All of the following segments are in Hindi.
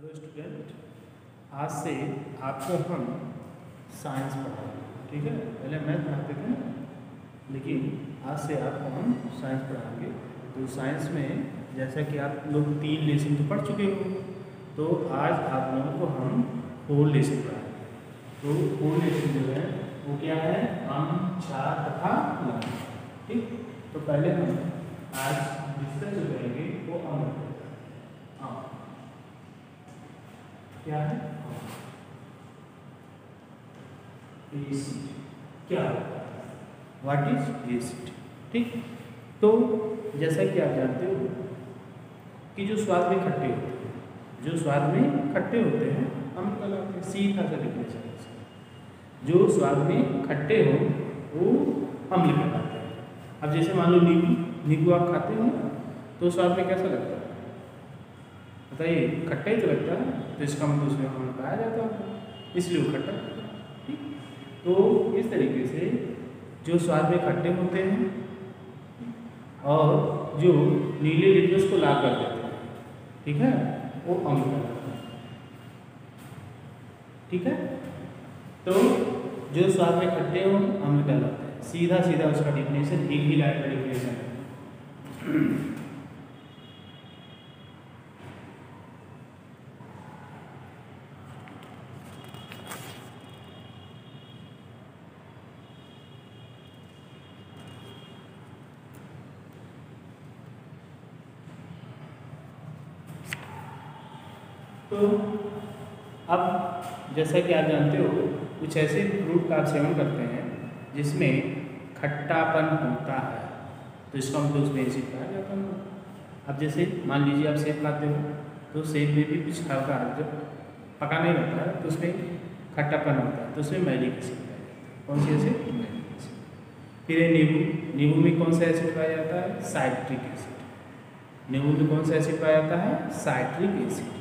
हेलो स्टूडेंट, आज से आपको हम साइंस पढ़ाएंगे। ठीक है, पहले मैथ पढ़ाते थे लेकिन आज से आपको हम साइंस पढ़ाएंगे। तो साइंस में जैसा कि आप लोग 3 लेसन तो पढ़ चुके हो, तो आज आप लोगों को हम 4 लेसन पढ़ाएंगे। तो 4 लेसन जो है वो क्या है, अंक, चार्ट तथा लंब। ठीक, तो पहले हम आज डिस्कस जो करेंगे वो अंक क्या है, एसिड क्या होता है, व्हाट इज एसिड। ठीक, तो जैसा कि आप जानते हो कि जो स्वाद में खट्टे होते हैं, जो स्वाद में खट्टे होते हैं अम्ल कहलाते हैं। सीधा सा डिफिनेशन है, जो स्वाद में खट्टे हो वो अम्ल कहलाते हैं। अब जैसे मान लो नींबू आप खाते हो तो स्वाद में कैसा लगता है, बताइए, खट्टा ही तो लगता है, तो इसका मतलब उसमें अम्ल पाया जाता है, इसलिए वो खट्टा। ठीक, तो इस तरीके से जो स्वाद में खट्टे होते हैं और जो नीले लिटमस को लाल कर देते हैं, ठीक है, वो अम्ल कहलाते हैं। ठीक है, तो जो स्वाद में खट्टे हो अम्ल कहलाते हैं। सीधा सीधा उसका डिफिनेशन, एक ही लाइन का डिफिनेशन है। तो अब जैसा कि आप जानते हो कुछ ऐसे फ्रूट का आप सेवन करते हैं जिसमें खट्टापन होता है, तो इसका मतलब उसमें एसिड पाया जाता है। अब जैसे मान लीजिए आप सेब खाते हो तो सेब में भी कुछ हल्का जब पका नहीं होता है तो उसमें खट्टापन होता है, तो उसमें मैलिक एसिड पाया जाता है। कौन सी एसिड, मैलिक एसिड। फिर नींबू में कौन सा एसिड पाया जाता है, साइट्रिक एसिड। नींबू में कौन सा एसिड पाया जाता है, साइट्रिक एसिड।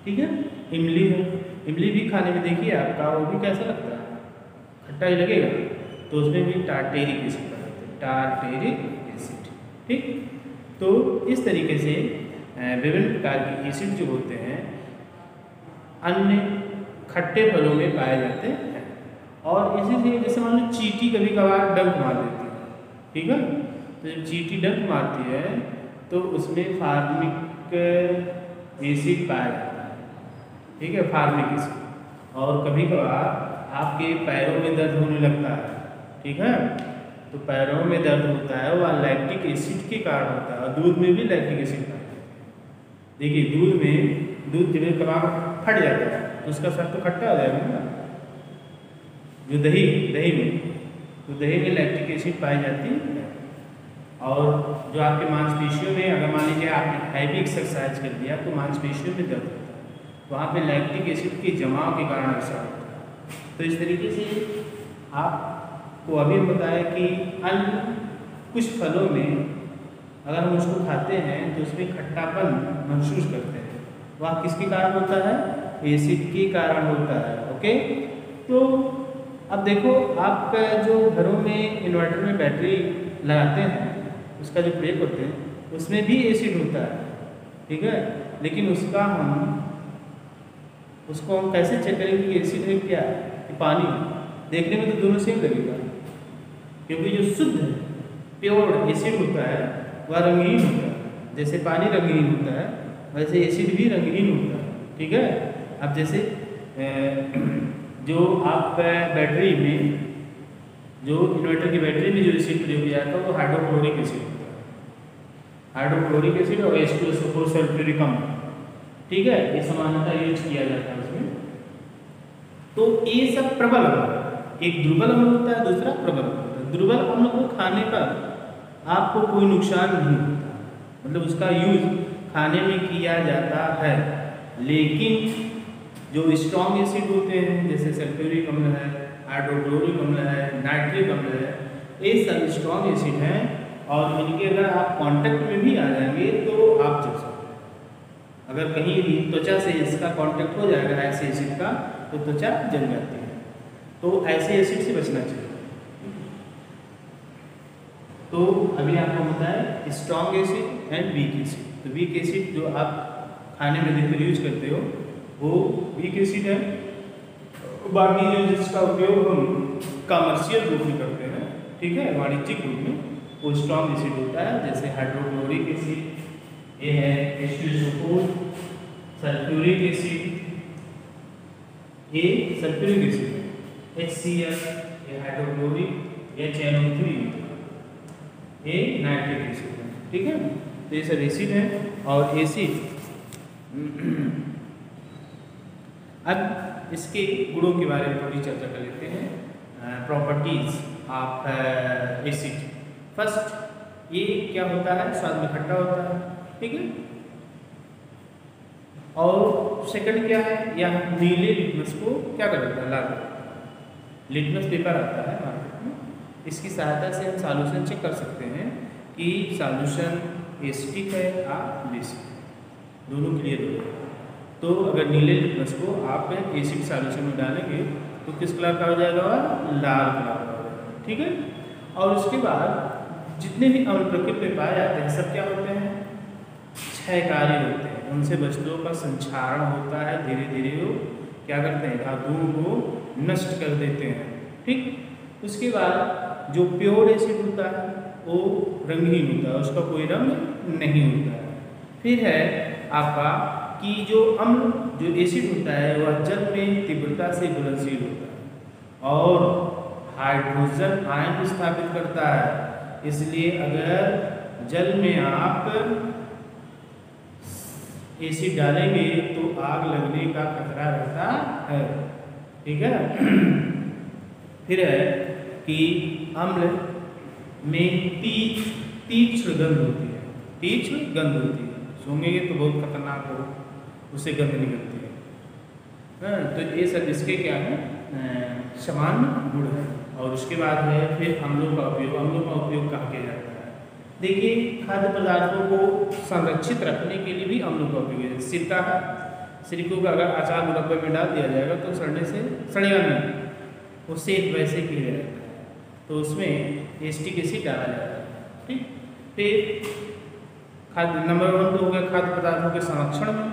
ठीक है, इमली है, इमली भी खाने में देखिए आपका वो भी कैसा लगता है, खट्टा ही लगेगा, तो उसमें भी टार्टेरिक एसिड पाया जाता है, टार्टेरिक एसिड। ठीक, तो इस तरीके से विभिन्न प्रकार के एसिड जो होते हैं अन्य खट्टे फलों में पाए जाते हैं। और इसी से जैसे मान लो चींटी कभी कभार डंक मार देती है, ठीक है, तो जब चींटी डंक मारती है तो उसमें फार्मिक एसिड पाया जाता है। ठीक है, फार्मिक एसिड। और कभी कभार आपके पैरों में दर्द होने लगता है, ठीक है, तो पैरों में दर्द होता है वो लैक्टिक एसिड के कारण होता है। और दूध में भी लैक्टिक एसिड पाया जाता है। देखिए दूध जब कभार फट जाता है तो उसका स्वाद तो खट्टा हो जाएगा ना। जो दही में लैक्टिक एसिड पाई जाती है। और जो आपके मांसपेशियों में अगर मान लीजिए आपने हैवी एक्सरसाइज कर दिया तो मांसपेशियों में दर्द होता है, वहाँ पे लैक्टिक एसिड के जमाव के कारण ऐसा होता है। तो इस तरीके से आपको अभी हम बताया कि अन्य कुछ फलों में अगर हम उसको खाते हैं तो उसमें खट्टापन महसूस करते हैं, वह किसके कारण होता है, एसिड के कारण होता है। ओके, तो अब देखो आप जो घरों में इन्वर्टर में बैटरी लगाते हैं उसका जो ब्रेक होते हैं उसमें भी एसिड होता है, ठीक है, लेकिन उसको हम कैसे चेक करेंगे कि एसिड है क्या कि पानी। देखने में तो दोनों सेम लगेगा, क्योंकि जो शुद्ध प्योर एसिड होता है वह रंगीन होता है। जैसे पानी रंगीन होता है वैसे एसिड भी रंगीन होता है। ठीक है, अब जैसे जो आप बैटरी में, जो इन्वर्टर की बैटरी में जो एसिड प्रयोग किया जाता है वो हाइड्रोक्लोरिक एसिड होता है, हाइड्रोक्लोरिक एसिड और H2SO4 सल्फ्यूरिक अम्ल। ठीक है, ये समानता यूज किया जाता है उसमें। तो ये सब प्रबल अम्ल, एक दुर्बल अम्ल होता है, दूसरा प्रबल अम्ल होता है। दुर्बल अम्ल को खाने पर आपको कोई नुकसान नहीं होता, मतलब उसका यूज खाने में किया जाता है। लेकिन जो स्ट्रॉन्ग एसिड होते हैं जैसे सल्फ्यूरिक अम्ल है, हाइड्रोक्लोरिक अम्ल है, नाइट्रिक अम्ल है, ये सब स्ट्रॉन्ग एसिड हैं और इनके अगर आप कांटेक्ट में भी आ जाएंगे तो आप जल सकते हैं। अगर कहीं भी त्वचा से इसका कांटेक्ट हो जाएगा ऐसे एसिड का तो त्वचा जल जाती है, तो ऐसे एसिड से बचना चाहिए। तो अभी आपको बताया strong acid and weak acid. तो वीक एसिड जो आप खाने में देखकर यूज करते हो वो वीक एसिड है। बाकी जो जिसका उपयोग हम कमर्शियल रूप में करते हैं, ठीक है, वाणिज्यिक रूप में, वो स्ट्रॉन्ग एसिड होता है, जैसे हाइड्रोक्लोरिक एसिड, ये है H2SO4, सल्फ्यूरिक एसिड, ये सल्फ्यूरिक एसिड है, HCl, ये हाइड्रोक्लोरिक, ये NO3, ये नाइट्रिक एसिड है, ठीक है। तो ये सब एसिड है। और एसिड अब इसके गुणों के बारे में थोड़ी चर्चा कर लेते हैं। Properties of acid. फर्स्ट, ये क्या होता है, स्वाद में खट्टा होता है, ठीक है। और सेकंड क्या है, यहाँ नीले लिटमस को क्या कर देता है, लाल कर देता है। लिटमस पेपर आता है मार्केट में, इसकी सहायता से हम सॉल्यूशन चेक कर सकते हैं कि सॉल्यूशन एसिडिक है या बेसिक, दोनों क्लियर हो जाएगा। तो अगर नीले लिटमस को आप एसिड सॉल्यूशन में डालेंगे तो किस कलर का हो जाएगा, लाल कलर का हो जाएगा, ठीक है। और उसके बाद जितने भी अम्ल प्रकृति में पाए जाते हैं सब क्या होते हैं, क्षयकारी होते हैं। उनसे वस्तुओं का संक्षारण होता है, धीरे धीरे वो क्या करते हैं, धातुओं को नष्ट कर देते हैं, ठीक। उसके बाद जो प्योर एसिड होता है वो रंगहीन होता है, उसका कोई रंग नहीं होता है। फिर है आपका कि जो अम्ल जो एसिड होता है वह जल में तीव्रता से घुलनशील होता है और हाइड्रोजन आयन स्थापित करता है। इसलिए अगर जल में आप एसिड डालेंगे तो आग लगने का खतरा रहता है, ठीक है। फिर है कि अम्ल में तीक्ष्ण गंध होती है, तीक्ष्ण गंध होती है, सूंघेंगे तो बहुत खतरनाक हो, उससे गंध निकलती है। तो ये सब इसके क्या है, सामान्य गुण है। और उसके बाद है फिर अम्लों का उपयोग। अम्लों का उपयोग कहाँ किया जाता है, देखिए खाद्य पदार्थों को संरक्षित रखने के लिए भी अम्लों का उपयोग है। सिरका है, सिरकों का अगर अचार मुरब्बे में डाल दिया जाएगा तो सड़ने से सड़ेगा नहीं, वो सेफ वैसे किया जाता है, तो उसमें एसिटिक एसिड डाला जाता है, ठीक। फिर खाद्य नंबर 1 तो हो गया खाद्य पदार्थों के संरक्षण में।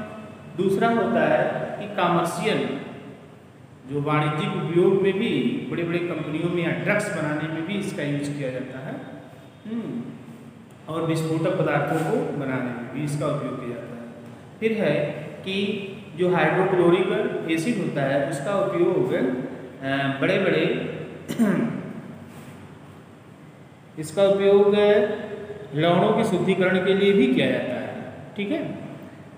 दूसरा होता है कि कमर्शियल, जो वाणिज्यिक उपयोग में भी बड़े बड़े कंपनियों में या ड्रग्स बनाने में भी इसका यूज किया जाता है, और विस्फोटक पदार्थों को बनाने में भी इसका उपयोग किया जाता है। फिर है कि जो हाइड्रोक्लोरिक एसिड होता है उसका उपयोग बड़े बड़े इसका उपयोग लवणों के शुद्धिकरण के लिए भी किया जाता है, ठीक है।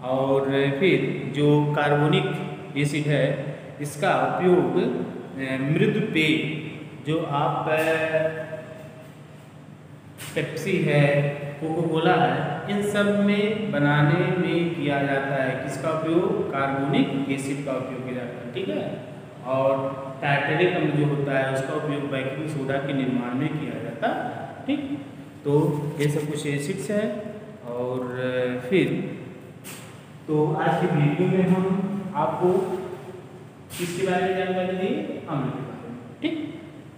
और फिर जो कार्बोनिक एसिड है इसका उपयोग मृदु पेय, जो आप पेप्सी है, कोको कोला है, इन सब में बनाने में किया जाता है। किसका उपयोग, कार्बोनिक एसिड का उपयोग किया जाता है, ठीक है। और टार्टरिक अम्ल जो होता है उसका उपयोग बेकिंग सोडा के निर्माण में किया जाता है, ठीक। तो ये सब कुछ एसिड्स है। और फिर तो आज की वीडियो में हम आपको किसके बारे में जानकारी दी, अम्ल के बारे में, ठीक।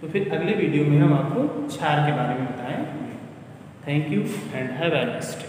तो फिर अगले वीडियो में हम आपको क्षार के बारे में बताएं। Thank you and have a nice day.